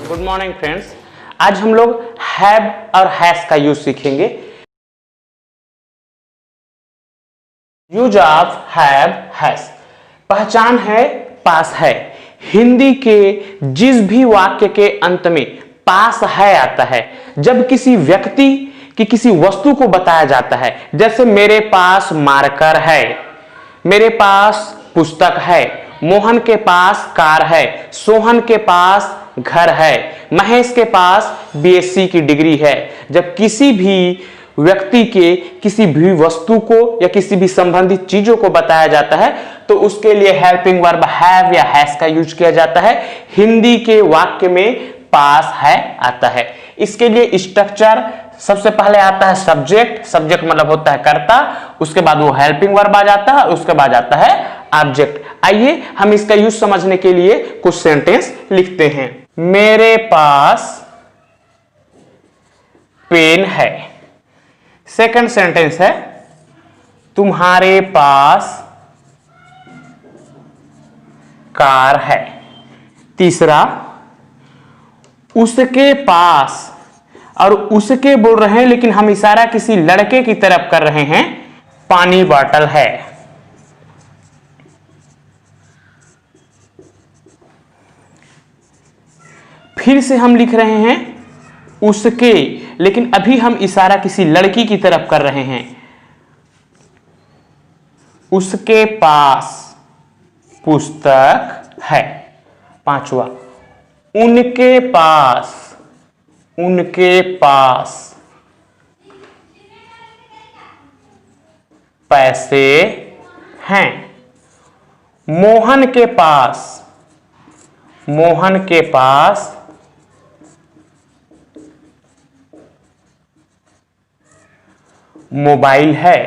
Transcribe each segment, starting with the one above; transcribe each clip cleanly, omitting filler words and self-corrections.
Good morning friends. आज हम लोग हैव और हैज का यूज सीखेंगे। यूज ऑफ हैव हैज, पहचान है, पास है। हिंदी के जिस भी वाक्य के अंत में पास है आता है, जब किसी व्यक्ति की किसी वस्तु को बताया जाता है, जैसे मेरे पास मार्कर है, मेरे पास पुस्तक है, मोहन के पास कार है, सोहन के पास घर है, महेश के पास बीएससी की डिग्री है। जब किसी भी व्यक्ति के किसी भी वस्तु को या किसी भी संबंधित चीजों को बताया जाता है तो उसके लिए हेल्पिंग वर्ब हैव या हैज का यूज किया जाता है। हिंदी के वाक्य में पास है आता है। इसके लिए स्ट्रक्चर सबसे पहले आता है सब्जेक्ट। सब्जेक्ट मतलब होता है कर्ता, उसके बाद वो हेल्पिंग वर्ब आ जाता है, उसके बाद आता है ऑब्जेक्ट। आइए हम इसका यूज समझने के लिए कुछ सेंटेंस लिखते हैं। मेरे पास पेन है। सेकंड सेंटेंस है तुम्हारे पास कार है। तीसरा उसके पास, और उसके बोल रहे हैं लेकिन हम इशारा किसी लड़के की तरफ कर रहे हैं, पानी बॉटल है। फिर से हम लिख रहे हैं उसके, लेकिन अभी हम इशारा किसी लड़की की तरफ कर रहे हैं। उसके पास पुस्तक है। पांचवा उनके पास, उनके पास पैसे हैं। मोहन के पास, मोहन के पास मोबाइल है।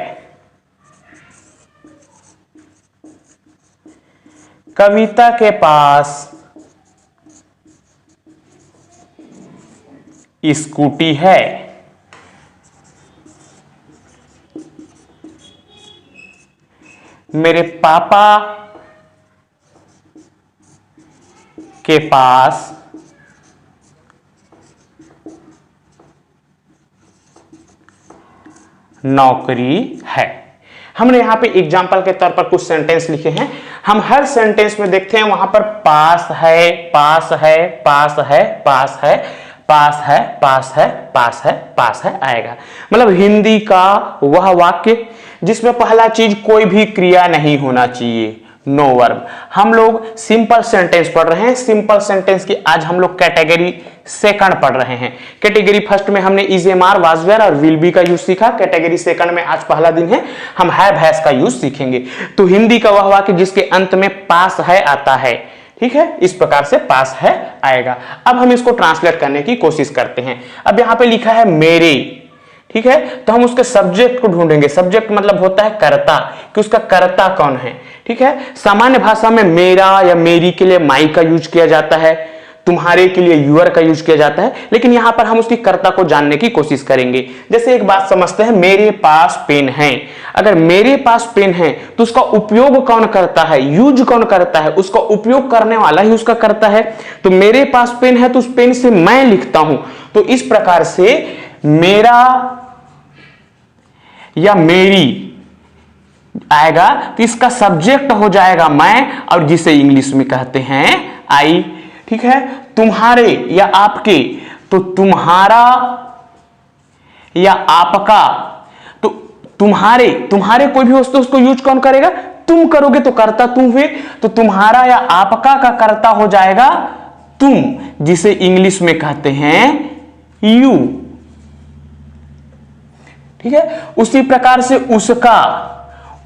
कविता के पास स्कूटी है। मेरे पापा के पास नौकरी है। हमने यहां पे एग्जाम्पल के तौर पर कुछ सेंटेंस लिखे हैं। हम हर सेंटेंस में देखते हैं वहां पर पास है, पास है, पास है, पास है, पास है, पास है, पास है, पास है आएगा। मतलब हिंदी का वह वाक्य जिसमें पहला चीज कोई भी क्रिया नहीं होना चाहिए, नो वर्ब। हम लोग सिंपल सेंटेंस पढ़ रहे हैं। सिंपल सेंटेंस की आज हम लोग कैटेगरी सेकंड पढ़ रहे हैं। कैटेगरी फर्स्ट में हमने is, am, are, was, were और विल बी का यूज सीखा। कैटेगरी सेकंड में आज पहला दिन है, हम हैव हैज का यूज सीखेंगे। तो हिंदी का वह वाक्य जिसके अंत में पास है आता है, ठीक है, इस प्रकार से पास है आएगा। अब हम इसको ट्रांसलेट करने की कोशिश करते हैं। अब यहां पे लिखा है मेरे, ठीक है, तो हम उसके सब्जेक्ट को ढूंढेंगे। सब्जेक्ट मतलब होता है कर्ता, कि उसका कर्ता कौन है, ठीक है। सामान्य भाषा में मेरा या मेरी के लिए माई का यूज किया जाता है, तुम्हारे के लिए यूर का यूज किया जाता है, लेकिन यहां पर हम उसकी कर्ता को जानने की कोशिश करेंगे। जैसे एक बात समझते हैं, मेरे पास पेन है। अगर मेरे पास पेन है तो उसका उपयोग कौन करता है, यूज कौन करता है, उसका उपयोग करने वाला ही उसका करता है। तो मेरे पास पेन है तो उस पेन से मैं लिखता हूं। तो इस प्रकार से मेरा या मेरी आएगा तो इसका सब्जेक्ट हो जाएगा मैं, और जिसे इंग्लिश में कहते हैं आई, ठीक है। तुम्हारे या आपके तो तुम्हारा या आपका, तो तुम्हारे, तुम्हारे कोई भी वस्तु उसको यूज कौन करेगा, तुम करोगे तो कर्ता तुम हुए। तो तुम्हारा या आपका का कर्ता हो जाएगा तुम, जिसे इंग्लिश में कहते हैं यू, ठीक है। उसी प्रकार से उसका,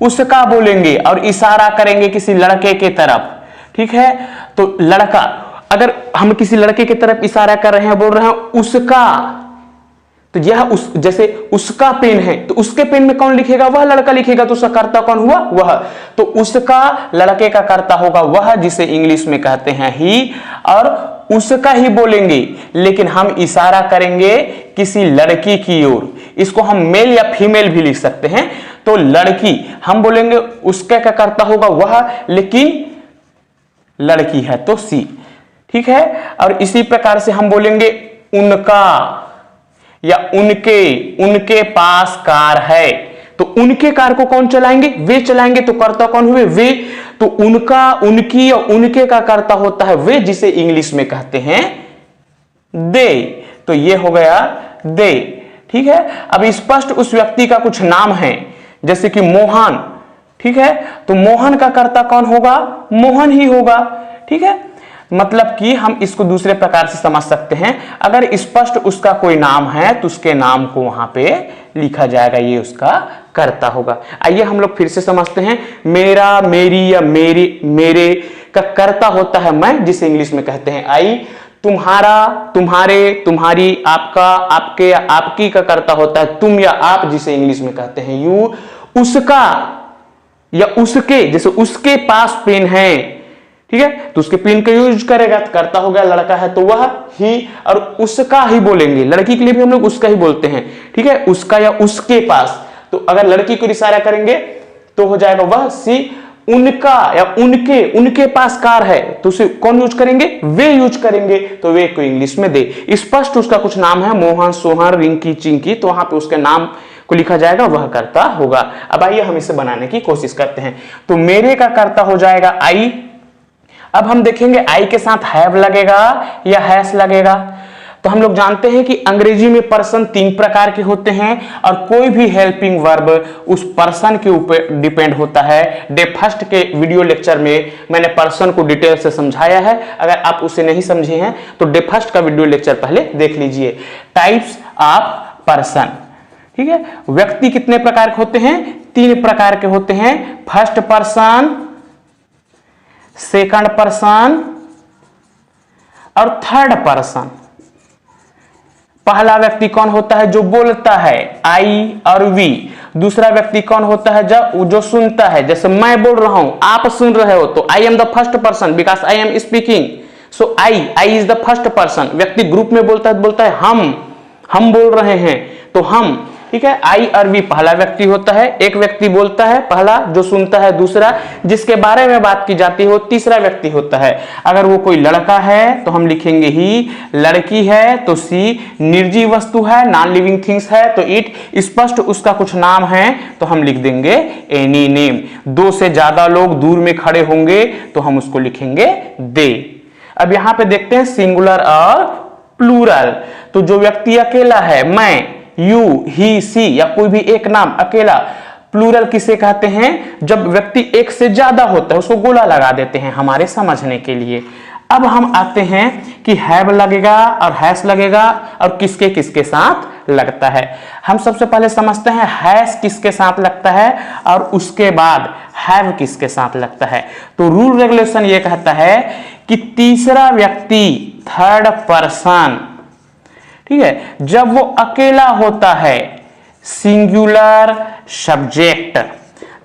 उसका बोलेंगे और इशारा करेंगे किसी लड़के के तरफ, ठीक है। तो लड़का, अगर हम किसी लड़के की तरफ इशारा कर रहे हैं, बोल रहे हैं उसका, तो यह उस, जैसे उसका पेन है तो उसके पेन में कौन लिखेगा, वह लड़का लिखेगा। तो उसका कर्ता कौन हुआ, वह। तो उसका लड़के का कर्ता होगा वह, जिसे इंग्लिश में कहते हैं ही, और उसका ही बोलेंगे, लेकिन हम इशारा करेंगे किसी लड़की की ओर। इसको हम मेल या फीमेल भी लिख सकते हैं। तो लड़की हम बोलेंगे, उसका क्या कर्ता होगा वह, लेकिन लड़की है तो सी, ठीक है। और इसी प्रकार से हम बोलेंगे उनका या उनके पास कार है, तो उनके कार को कौन चलाएंगे? वे चलाएंगे। तो कर्ता कौन हुए? वे। तो उनका, उनकी और उनके का कर्ता होता है वे, जिसे इंग्लिश में कहते हैं दे। तो ये हो गया दे, ठीक है। अब स्पष्ट उस व्यक्ति का कुछ नाम है, जैसे कि मोहन, ठीक है। तो मोहन का कर्ता कौन होगा? मोहन ही होगा, ठीक है। मतलब कि हम इसको दूसरे प्रकार से समझ सकते हैं, अगर स्पष्ट उसका कोई नाम है तो उसके नाम को वहां पे लिखा जाएगा, ये उसका कर्ता होगा। आइए हम लोग फिर से समझते हैं। मेरा, मेरी या मेरे का कर्ता होता है मैं, जिसे इंग्लिश में कहते हैं आई। तुम्हारा, तुम्हारे, तुम्हारी, आपका, आपके या आपकी का कर्ता होता है तुम या आप, जिसे इंग्लिश में कहते हैं यू। उसका या उसके, जैसे उसके पास पेन है, ठीक है, तो उसके पेन का यूज करेगा, तो कर्ता हो गया, लड़का है तो वह ही, और उसका ही बोलेंगे। लड़की के लिए भी हम लोग उसका ही बोलते हैं, ठीक है, उसका या उसके पास। तो अगर लड़की को इशारा करेंगे तो हो जाएगा वह सी। उनका या उनके पास कार है, तो उसे कौन यूज करेंगे? वे यूज करेंगे। तो वे को इंग्लिश में दे। स्पष्ट उसका कुछ नाम है, मोहन, सोहन, रिंकी, चिंकी, तो वहां पे उसके नाम को लिखा जाएगा, वह कर्ता होगा। अब आइए हम इसे बनाने की कोशिश करते हैं। तो मेरे का कर्ता हो जाएगा आई। अब हम देखेंगे आई के साथ हैव लगेगा या हैस लगेगा। तो हम लोग जानते हैं कि अंग्रेजी में पर्सन 3 प्रकार के होते हैं, और कोई भी हेल्पिंग वर्ब उस पर्सन के ऊपर डिपेंड होता है। डे फर्स्ट के वीडियो लेक्चर में मैंने पर्सन को डिटेल से समझाया है, अगर आप उसे नहीं समझे हैं तो डे फर्स्ट का वीडियो लेक्चर पहले देख लीजिए। टाइप्स ऑफ पर्सन, ठीक है। व्यक्ति कितने प्रकार के होते हैं? 3 प्रकार के होते हैं। फर्स्ट पर्सन, सेकंड पर्सन और थर्ड पर्सन। पहला व्यक्ति कौन होता है? जो बोलता है, आई और वी। दूसरा व्यक्ति कौन होता है? जो सुनता है, जैसे मैं बोल रहा हूं, आप सुन रहे हो, तो आई am the first person because I am speaking. So I is the first person. व्यक्ति ग्रुप में बोलता है हम बोल रहे हैं, तो हम, ठीक है। आई और वी पहला व्यक्ति होता है। एक व्यक्ति बोलता है, पहला, जो सुनता है दूसरा, जिसके बारे में बात की जाती हो तीसरा व्यक्ति होता है। अगर वो कोई लड़का है तो हम लिखेंगे ही, लड़की है तो सी, निर्जीव वस्तु है, नॉन लिविंग थिंग्स है तो इट, स्पष्ट उसका कुछ नाम है तो हम लिख देंगे एनी नेम। 2 से ज्यादा लोग दूर में खड़े होंगे तो हम उसको लिखेंगे दे। अब यहां पे देखते हैं सिंगुलर और प्लूरल। तो जो व्यक्ति अकेला है, मैं, यू, ही, सी या कोई भी एक नाम अकेला। प्लूरल किसे कहते हैं? जब व्यक्ति एक से ज्यादा होता है, उसको गोला लगा देते हैं हमारे समझने के लिए। अब हम आते हैं कि हैव लगेगा और हैस लगेगा और किसके किसके साथ लगता है। हम सबसे पहले समझते हैं हैस किसके साथ लगता है और उसके बाद हैव किसके साथ लगता है। तो रूल रेगुलेशन ये कहता है कि तीसरा व्यक्ति, थर्ड पर्सन, ठीक है, जब वो अकेला होता है, singular subject,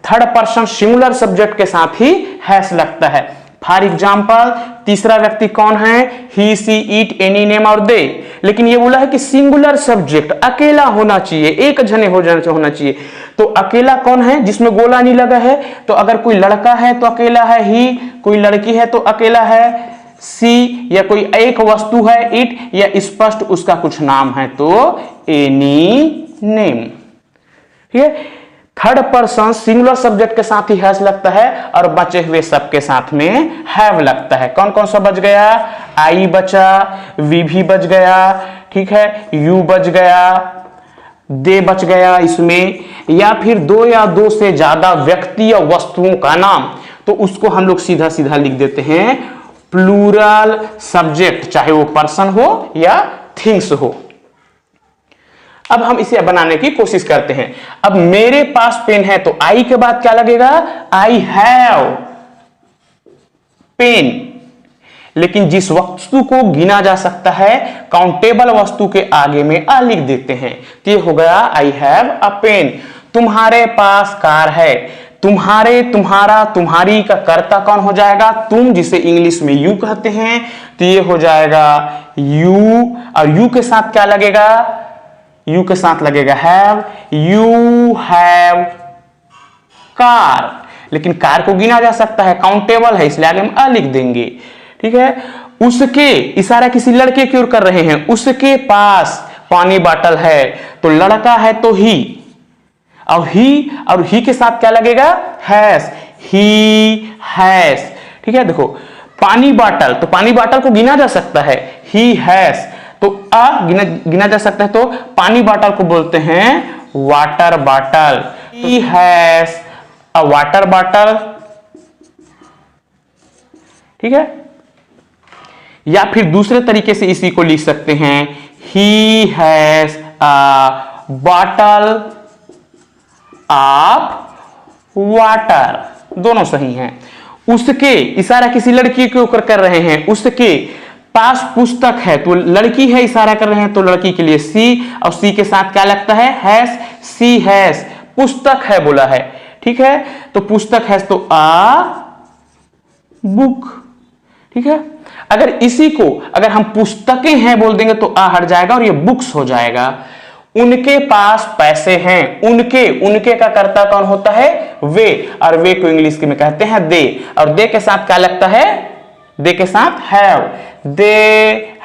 third person singular subject के साथ ही हैस लगता है। फॉर एग्जाम्पल, तीसरा व्यक्ति कौन है? ही, सी, इट, एनी नेम और दे। लेकिन ये बोला है कि सिंगुलर सब्जेक्ट अकेला होना चाहिए, एक जने होना चाहिए। तो अकेला कौन है? जिसमें गोला नहीं लगा है। तो अगर कोई लड़का है तो अकेला है ही, कोई लड़की है तो अकेला है सी, या कोई एक वस्तु है इट, या स्पष्ट उसका कुछ नाम है तो एनी नेम, ठीक है। थर्ड पर्सन सिंगुलर सब्जेक्ट के साथ ही हैज लगता है और बचे हुए सबके साथ में हैव लगता है। कौन कौन सा बच गया? आई बचा, वी भी बच गया, ठीक है, यू बच गया, दे बच गया इसमें, या फिर 2 या 2 से ज्यादा व्यक्ति या वस्तुओं का नाम, तो उसको हम लोग सीधा सीधा लिख देते हैं प्लूरल सब्जेक्ट, चाहे वो पर्सन हो या थिंग्स हो। अब हम इसे बनाने की कोशिश करते हैं। अब मेरे पास पेन है तो आई के बाद क्या लगेगा? I have pen. लेकिन जिस वस्तु को गिना जा सकता है, काउंटेबल वस्तु के आगे में आ लिख देते हैं, तो ये हो गया आई हैव अ पेन। तुम्हारे पास कार है, तुम्हारे, तुम्हारा, तुम्हारी का कर्ता कौन हो जाएगा? तुम, जिसे इंग्लिश में यू कहते हैं, तो ये हो जाएगा यू। और यू के साथ क्या लगेगा? यू के साथ लगेगा हैव। You have car. लेकिन कार को गिना जा सकता है, काउंटेबल है, इसलिए आगे हम अ लिख देंगे, ठीक है। उसके, इशारा किसी लड़के की ओर कर रहे हैं, उसके पास पानी बॉटल है, तो लड़का है तो ही, और ही के साथ क्या लगेगा, हैज, ही हैज। ठीक है, देखो पानी बॉटल, तो पानी बॉटल को गिना जा सकता है, ही हैज, तो गिना जा सकता है, तो पानी बॉटल को बोलते हैं water bottle. He has a water bottle. ठीक है, या फिर दूसरे तरीके से इसी को लिख सकते हैं, he has a bottle of water, दोनों सही हैं। उसके, इशारा किसी लड़की के ऊपर कर रहे हैं, उसके पास पुस्तक है, तो लड़की है, इशारा कर रहे हैं, तो लड़की के लिए सी, और सी के साथ क्या लगता है, हैज, सी हैज, पुस्तक है बोला है। ठीक है, तो पुस्तक है तो आ बुक। ठीक है, अगर इसी को अगर हम पुस्तकें हैं बोल देंगे तो आ हट जाएगा और ये बुक्स हो जाएगा। उनके पास पैसे हैं, उनके का कर्ता कौन होता है, वे, और वे को इंग्लिश में कहते हैं दे, और दे के साथ क्या लगता है, दे के साथ हैव, दे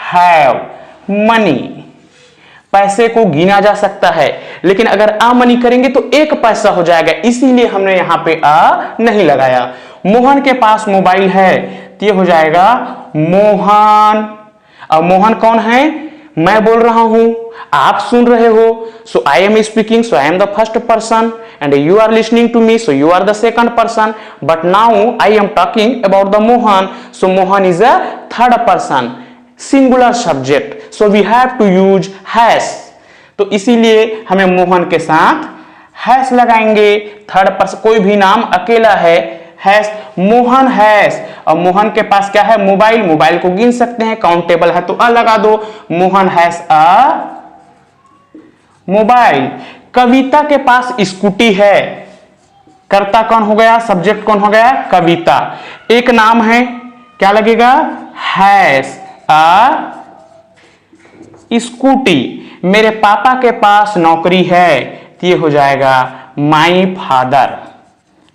हैव मनी। पैसे को गिना जा सकता है, लेकिन अगर आ मनी करेंगे तो एक पैसा हो जाएगा, इसीलिए हमने यहां पे आ नहीं लगाया। मोहन के पास मोबाइल है, तो ये हो जाएगा मोहन। और मोहन कौन है, मैं बोल रहा हूं, आप सुन रहे हो, so I am speaking, so I am the first person, and you are listening to me, so you are the second person, but now I am talking about the Mohan, so Mohan is a third person, singular subject, so we have to use has. तो इसीलिए हमें मोहन के साथ has लगाएंगे। Third person, कोई भी नाम अकेला है, हैज, मोहन हैज, और मोहन के पास क्या है, मोबाइल, मोबाइल को गिन सकते हैं, काउंटेबल है तो अ लगा दो, मोहन हैज अ मोबाइल। कविता के पास स्कूटी है, कर्ता कौन हो गया, सब्जेक्ट कौन हो गया, कविता। एक नाम है, क्या लगेगा, हैज अ स्कूटी। मेरे पापा के पास नौकरी है, तो ये हो जाएगा माई फादर।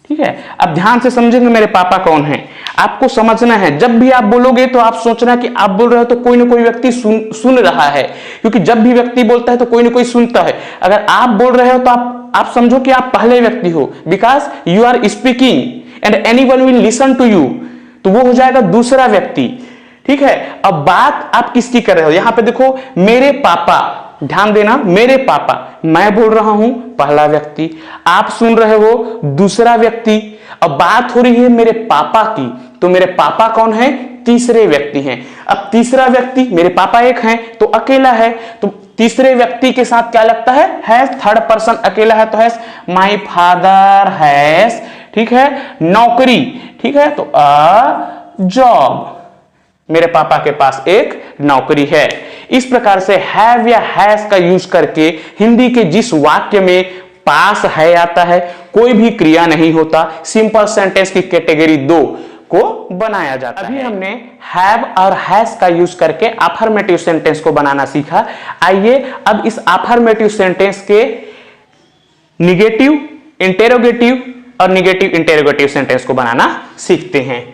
ठीक है, अब ध्यान से समझेंगे मेरे पापा कौन है, आपको समझना है। जब भी आप बोलोगे तो आप सोचना कि आप बोल रहे हो तो कोई ना कोई व्यक्ति सुन रहा है, क्योंकि जब भी व्यक्ति बोलता है तो कोई ना कोई सुनता है। अगर आप बोल रहे हो तो आप समझो कि आप पहले व्यक्ति हो, because you are speaking and anyone will listen to you, तो वो हो जाएगा दूसरा व्यक्ति। ठीक है, अब बात आप किसकी कर रहे हो, यहां पे देखो मेरे पापा, ध्यान देना, मेरे पापा, मैं बोल रहा हूं पहला व्यक्ति, आप सुन रहे हो दूसरा व्यक्ति। अब बात हो रही है मेरे पापा की, तो मेरे पापा कौन है, तीसरे व्यक्ति हैं। अब तीसरा व्यक्ति, मेरे पापा एक हैं तो अकेला है, तो तीसरे व्यक्ति के साथ क्या लगता है, हैज, थर्ड पर्सन अकेला है तो हैज, माय फादर हैज। ठीक है, नौकरी, ठीक है, तो अ जॉब, मेरे पापा के पास एक नौकरी है। इस प्रकार से हैव या हैज का यूज करके हिंदी के जिस वाक्य में पास है आता है, कोई भी क्रिया नहीं होता, सिंपल सेंटेंस की कैटेगरी 2 को बनाया जाता है। अभी हमने हैव और हैज का यूज करके अफर्मेटिव सेंटेंस को बनाना सीखा। आइए अब इस अफर्मेटिव सेंटेंस के निगेटिव, इंटेरोगेटिव और निगेटिव इंटेरोगेटिव सेंटेंस को बनाना सीखते हैं।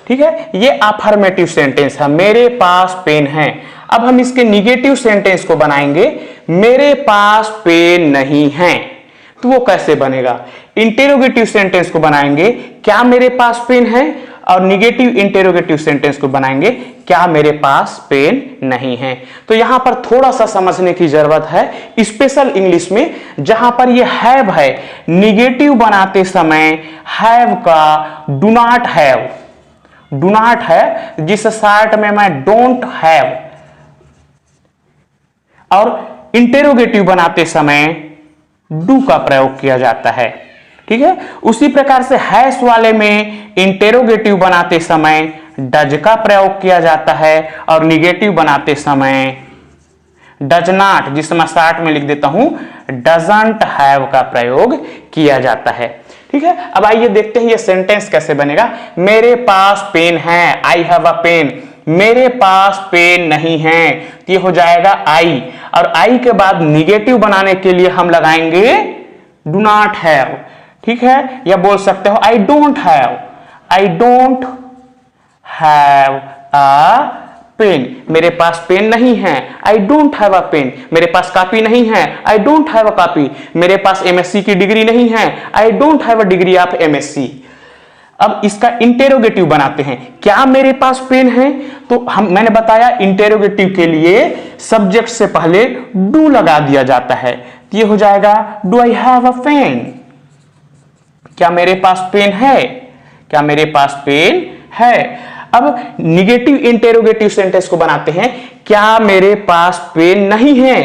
ठीक है, ये अफर्मेटिव सेंटेंस है, मेरे पास पेन है। अब हम इसके निगेटिव सेंटेंस को बनाएंगे, मेरे पास पेन नहीं है, तो वो कैसे बनेगा। इंटेरोगेटिव सेंटेंस को बनाएंगे, क्या मेरे पास पेन है, और निगेटिव इंटेरोगेटिव सेंटेंस को बनाएंगे, क्या मेरे पास पेन नहीं है। तो यहां पर थोड़ा सा समझने की जरूरत है स्पेशल इंग्लिश में, जहां पर ये हैव है, निगेटिव बनाते समय हैव का do not have, do not है, जिस शॉर्ट में मैं डोंट हैव, और इंटेरोगेटिव बनाते समय डू का प्रयोग किया जाता है। ठीक है, उसी प्रकार से हैश वाले में इंटेरोगेटिव बनाते समय डज का प्रयोग किया जाता है, और निगेटिव बनाते समय डज नॉट, जिसे मैं शॉर्ट में लिख देता हूं डजंट हैव का प्रयोग किया जाता है। ठीक है, अब आइए देखते हैं ये सेंटेंस कैसे बनेगा। मेरे पास पेन है, आई हैव अ पेन, मेरे पास पेन नहीं है, तो ये हो जाएगा आई, और आई के बाद निगेटिव बनाने के लिए हम लगाएंगे डू नॉट हैव। ठीक है, या बोल सकते हो I don't have, I don't have a pen, मेरे पास पेन नहीं है, I don't have a pen. मेरे पास कॉपी नहीं है, I don't have a copy. मेरे पास एमएससी की डिग्री नहीं है, I don't have a degree of MSc. अब इसका इंटेरोगेटिव बनाते हैं, क्या मेरे पास पेन है? तो मैंने बताया इंटेरोगेटिव के लिए सब्जेक्ट से पहले डू लगा दिया जाता है, तो ये हो जाएगा do I have a pen. क्या मेरे पास पेन है? क्या मेरे पास पेन है? अब निगेटिव इंटेरोगेटिव सेंटेंस को बनाते हैं, क्या मेरे पास पेन नहीं है?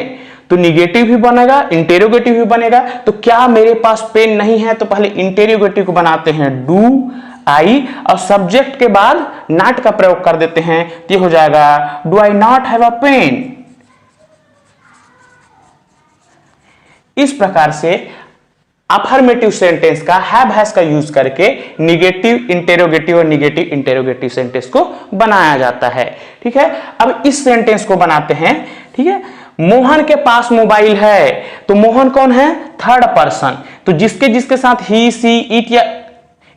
तो निगेटिव भी बनेगा, इंटेरोगेटिव भी बनेगा। तो क्या मेरे पास पेन नहीं है, तो पहले इंटेरोगेटिव को बनाते हैं डू आई, और सब्जेक्ट के बाद नॉट का प्रयोग कर देते हैं, तो ये हो जाएगा do I not have a pen. इस प्रकार से अफर्मेटिव सेंटेंस का हैव हैज का यूज करके निगेटिव इंटेरोगेटिव और निगेटिव इंटेरोगेटिव सेंटेंस को बनाया जाता है। ठीक है, अब इस सेंटेंस को बनाते हैं। ठीक है, मोहन के पास मोबाइल है, तो मोहन कौन है? Third person. तो जिसके जिसके साथ ही, सी, इट या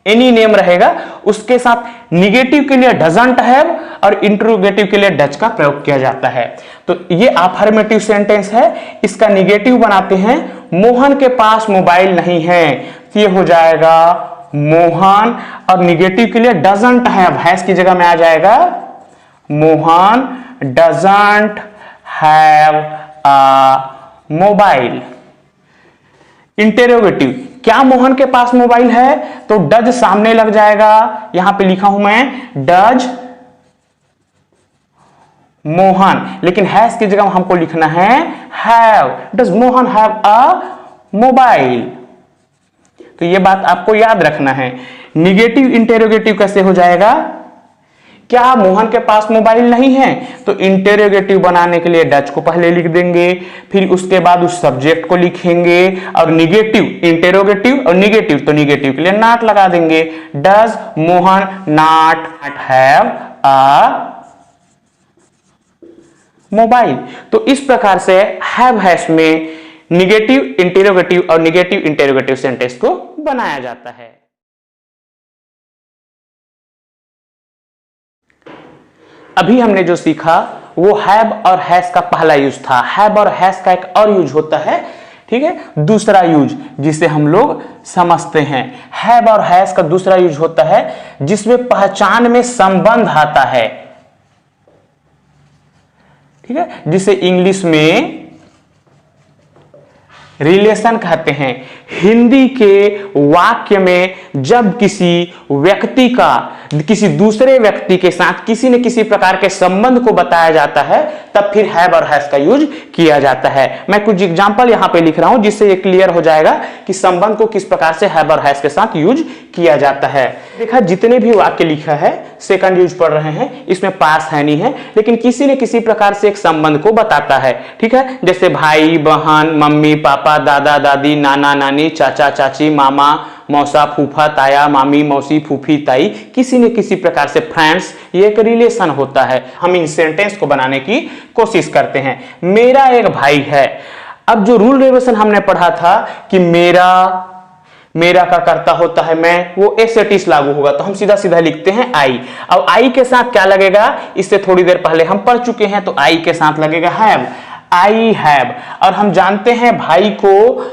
एनी नेम रहेगा, उसके साथ निगेटिव के लिए डजंट हैव और इंटरोगेटिव के लिए डज का प्रयोग किया जाता है। तो ये अफर्मेटिव सेंटेंस है, इसका निगेटिव बनाते हैं, मोहन के पास मोबाइल नहीं है, तो ये हो जाएगा मोहन, और निगेटिव के लिए डजंट हैव, हैज की जगह में आ जाएगा Mohan doesn't have a mobile. Interrogative, क्या मोहन के पास मोबाइल है? तो डज सामने लग जाएगा, यहां पे लिखा हूं मैं डज मोहन, लेकिन हैज की जगह हमको लिखना है have. Does Mohan have a mobile? तो ये बात आपको याद रखना है। निगेटिव इंटेरोगेटिव कैसे हो जाएगा? क्या मोहन के पास मोबाइल नहीं है? तो इंटेरोगेटिव बनाने के लिए डज को पहले लिख देंगे, फिर उसके बाद उस सब्जेक्ट को लिखेंगे, और निगेटिव इंटेरोगेटिव और निगेटिव, तो निगेटिव के लिए नॉट लगा देंगे। Does Mohan not have a mobile? तो इस प्रकार से हैव हैज में निगेटिव इंटेरोगेटिव और निगेटिव इंटेरोगेटिव सेंटेंस को बनाया जाता है। अभी हमने जो सीखा वो हैव और हैज का पहला यूज था। हैव और हैज का एक और यूज होता है, ठीक है, दूसरा यूज जिसे हम लोग समझते हैं। हैव और हैज का दूसरा यूज होता है जिसमें पहचान में संबंध आता है, ठीक है, जिसे इंग्लिश में रिलेशन कहते हैं। हिंदी के वाक्य में जब किसी व्यक्ति का किसी दूसरे व्यक्ति के साथ किसी न किसी प्रकार के संबंध को बताया जाता है, तब फिर हैव और हैज का यूज किया जाता है। मैं कुछ एग्जांपल यहां पे लिख रहा हूं जिससे ये क्लियर हो जाएगा कि संबंध को किस प्रकार से हैव और हैज के साथ यूज किया जाता है। देखा, जितने भी वाक्य लिखा है सेकंड यूज पढ़ रहे हैं, इसमें पास है नहीं है, लेकिन किसी न किसी प्रकार से एक संबंध को बताता है। ठीक है, जैसे भाई बहन, मम्मी पापा, दादा दादी, नाना नानी, चाचा चाची, मामा मौसा, फूफा, ताया, मामी, मौसी, फूफी, ताई, किसी न किसी प्रकार से फ्रेंड्स, ये एक रिलेशन होता है। हम इन सेंटेंस को बनाने की कोशिश करते हैं। मेरा एक भाई है। अब जो रूल रेगुलेशन हमने पढ़ा था कि मेरा का करता होता है मैं, वो एसेटिस लागू होगा, तो हम सीधा सीधा लिखते हैं आई। अब आई के साथ क्या लगेगा? इससे थोड़ी देर पहले हम पढ़ चुके हैं, तो आई के साथ लगेगा हैव, आई हैव। और हम जानते हैं भाई को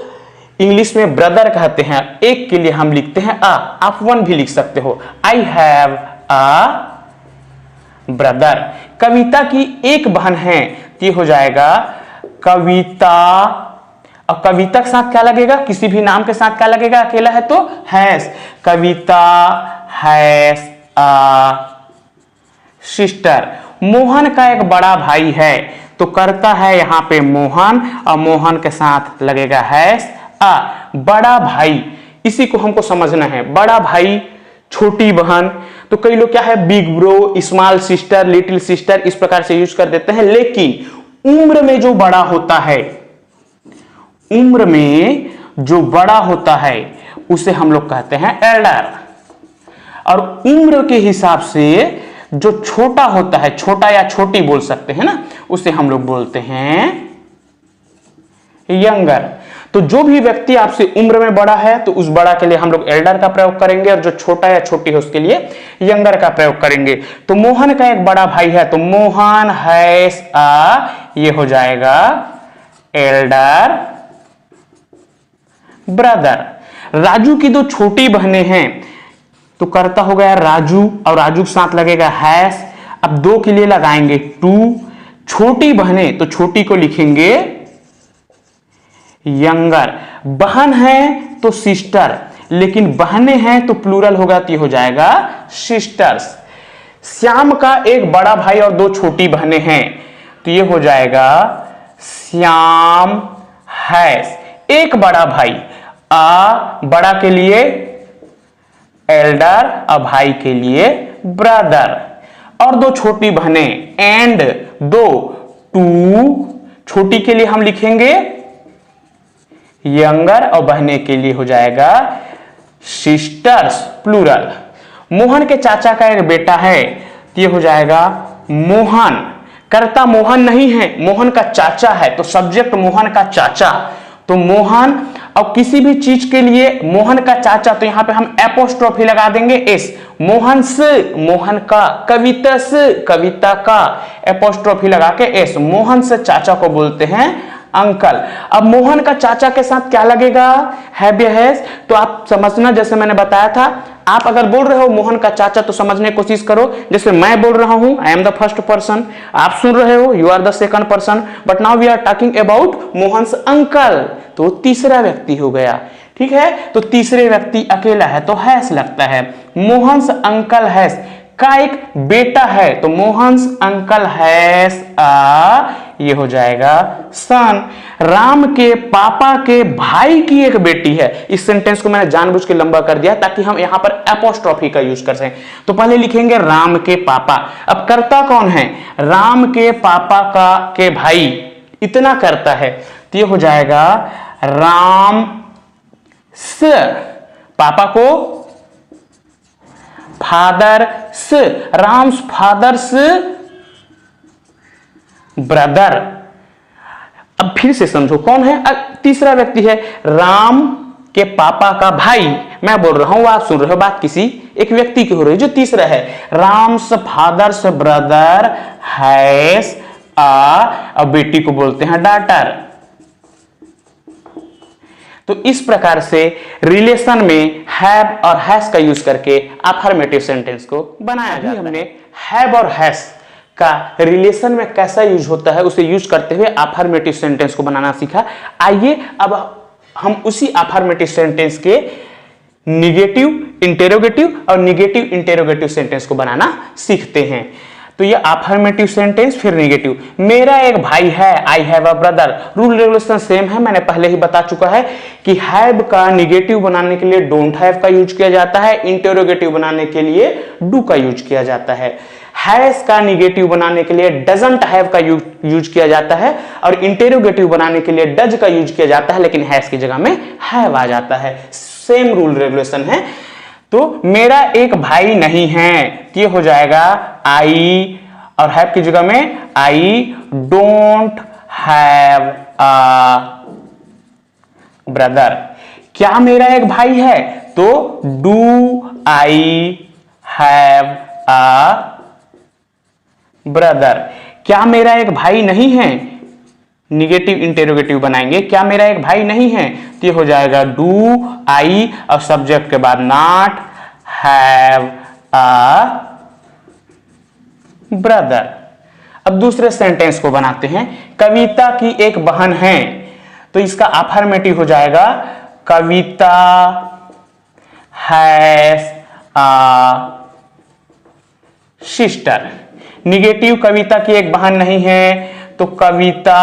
इंग्लिश में ब्रदर कहते हैं, एक के लिए हम लिखते हैं अ, आप वन भी लिख सकते हो, आई हैव अ ब्रदर। कविता की एक बहन है, तो ये हो जाएगा कविता। और कविता के साथ क्या लगेगा? किसी भी नाम के साथ क्या लगेगा? अकेला है तो has, Kavita has a sister. Mohan का एक बड़ा भाई है, तो करता है यहां पे मोहन, और मोहन के साथ लगेगा हैज अ। बड़ा भाई, इसी को हमको समझना है। बड़ा भाई, छोटी बहन, तो कई लोग क्या है big bro, small sister, little sister, इस प्रकार से यूज कर देते हैं। लेकिन उम्र में जो बड़ा होता है, उम्र में जो बड़ा होता है उसे हम लोग कहते हैं एल्डर। और उम्र के हिसाब से जो छोटा होता है, छोटा या छोटी बोल सकते हैं ना, उसे हम लोग बोलते हैं यंगर। तो जो भी व्यक्ति आपसे उम्र में बड़ा है तो उस बड़ा के लिए हम लोग एल्डर का प्रयोग करेंगे, और जो छोटा या छोटी है उसके लिए यंगर का प्रयोग करेंगे। तो मोहन का एक बड़ा भाई है, तो मोहन हैज ये हो जाएगा एल्डर ब्रदर। राजू की दो छोटी बहनें हैं, तो करता हो गया राजू, और राजू के साथ लगेगा हैज। अब दो के लिए लगाएंगे टू। छोटी बहनें, तो छोटी को लिखेंगे यंगर। बहन है तो सिस्टर, लेकिन बहनें हैं तो प्लूरल होगा, तो हो जाएगा सिस्टर्स। श्याम का एक बड़ा भाई और दो छोटी बहनें हैं, तो ये हो जाएगा श्याम हैज एक बड़ा भाई। बड़ा के लिए एल्डर, भाई के लिए ब्रदर, और दो छोटी बहनें एंड दो टू। छोटी के लिए हम लिखेंगे यंगर, और बहने के लिए हो जाएगा सिस्टर्स प्लूरल। मोहन के चाचा का एक बेटा है, तो ये हो जाएगा मोहन। कर्ता मोहन नहीं है, मोहन का चाचा है, तो सब्जेक्ट मोहन का चाचा, तो मोहन। और किसी भी चीज के लिए मोहन का चाचा, तो यहां पे हम एपोस्ट्रोफी लगा देंगे एस। मोहन से मोहन का, कविता से कविता का, एपोस्ट्रोफी लगा के एस। मोहन से चाचा को बोलते हैं अंकल। अब मोहन का चाचा के साथ क्या लगेगा, हैव या हैज। तो आप समझना, जैसे मैंने बताया था, आप अगर बोल रहे हो मोहन का चाचा तो समझने की कोशिश करो, जैसे मैं बोल रहा हूं I am the first person, आप सुन रहे हो you are the second person, but now we are talking about Mohan's uncle, तो तीसरा व्यक्ति हो गया। ठीक है, तो तीसरे व्यक्ति अकेला है तो हैज लगता है। मोहन्स अंकल हैज का एक बेटा है, तो मोहन्स अंकल हैज ये हो जाएगा सन। राम के पापा के भाई की एक बेटी है। इस सेंटेंस को मैंने जानबूझ के लंबा कर दिया ताकि हम यहां पर एपोस्ट्रोफी का यूज कर सकें। तो पहले लिखेंगे राम के पापा। अब कर्ता कौन है, राम के पापा का के भाई, इतना करता है, तो ये हो जाएगा राम स। पापा को फादर्स, राम्स फादर्स ब्रदर। अब फिर से समझो कौन है, तीसरा व्यक्ति है, राम के पापा का भाई। मैं बोल रहा हूं, आप सुन रहे हो, बात किसी एक व्यक्ति की हो रही है, जो तीसरा है। राम्स फादर्स ब्रदर हैज अब बेटी को बोलते हैं डॉटर। तो इस प्रकार से रिलेशन में हैव और हैज का यूज करके अफर्मेटिव सेंटेंस को बनाया जाता है। हमने हैव और हैज का रिलेशन में कैसा यूज होता है उसे यूज करते हुए अफर्मेटिव सेंटेंस को बनाना सीखा। आइए अब हम उसी अफर्मेटिव सेंटेंस के निगेटिव इंटेरोगेटिव और निगेटिव इंटेरोगेटिव सेंटेंस को बनाना सीखते हैं। तो ये अफर्मेटिव सेंटेंस, फिर निगेटिव। मेरा एक भाई है, आई have a brother. Rule regulation same है, मैंने पहले ही बता चुका है कि हैव का निगेटिव बनाने के लिए डोंट हैव का यूज किया जाता है, इंटेरोगेटिव बनाने के लिए डू का यूज किया जाता है। हैज का निगेटिव बनाने के लिए डजंट हैव का यूज किया जाता है, और इंटेरोगेटिव बनाने के लिए डज का यूज किया जाता है, लेकिन हैज की जगह में हैव आ जाता है। सेम रूल रेगुलेशन है। तो मेरा एक भाई नहीं है, ये हो जाएगा आई, और हैव की जगह में आई डोंट हैव अ ब्रदर। क्या मेरा एक भाई है, तो do I have a brother. क्या मेरा एक भाई नहीं है, निगेटिव इंटेरोगेटिव बनाएंगे, क्या मेरा एक भाई नहीं है, तो ये हो जाएगा डू आई और सब्जेक्ट के बाद नॉट हैव अ ब्रदर। अब दूसरे सेंटेंस को बनाते हैं। कविता की एक बहन है, तो इसका अफर्मेटिव हो जाएगा कविता हैज अ सिस्टर। निगेटिव, कविता की एक बहन नहीं है, तो कविता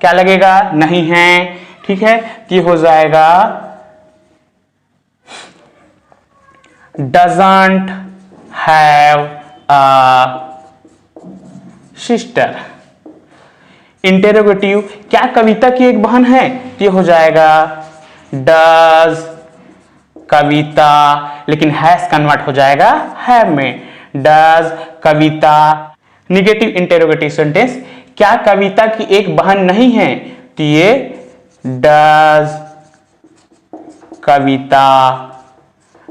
क्या लगेगा, नहीं है। ठीक है, ये हो जाएगा doesn't have a sister. Interrogative, क्या कविता की एक बहन है, ये हो जाएगा डज कविता, लेकिन हैज कन्वर्ट हो जाएगा हैव में, does Kavita. Negative interrogative sentence, क्या कविता की एक बहन नहीं है, तो ये does Kavita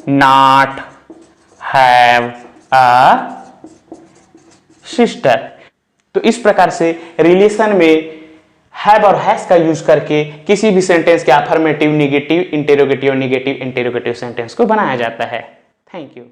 not have a sister. तो इस प्रकार से रिलेशन में हैव और हैज का यूज करके किसी भी सेंटेंस के affirmative, negative, interrogative, negative interrogative sentence को बनाया जाता है। Thank you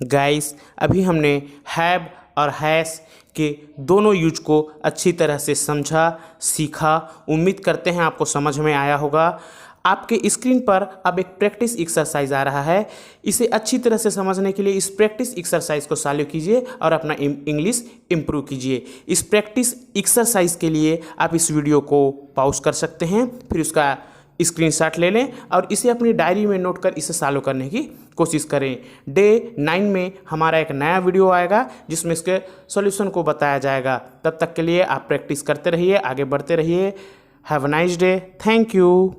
guys. अभी हमने हैव और हैज के दोनों यूज को अच्छी तरह से समझा, सीखा। उम्मीद करते हैं आपको समझ में आया होगा। आपके स्क्रीन पर अब एक प्रैक्टिस एक्सरसाइज आ रहा है। इसे अच्छी तरह से समझने के लिए इस प्रैक्टिस एक्सरसाइज को फॉलो कीजिए और अपना इंग्लिश इम्प्रूव कीजिए। इस प्रैक्टिस एक्सरसाइज के लिए आप इस वीडियो को पॉज कर सकते हैं, फिर उसका स्क्रीनशॉट ले लें और इसे अपनी डायरी में नोट कर इसे फॉलो करने की कोशिश करें। डे 9 में हमारा एक नया वीडियो आएगा जिसमें इसके सॉल्यूशन को बताया जाएगा। तब तक के लिए आप प्रैक्टिस करते रहिए, आगे बढ़ते रहिए। Have a nice day. Thank you.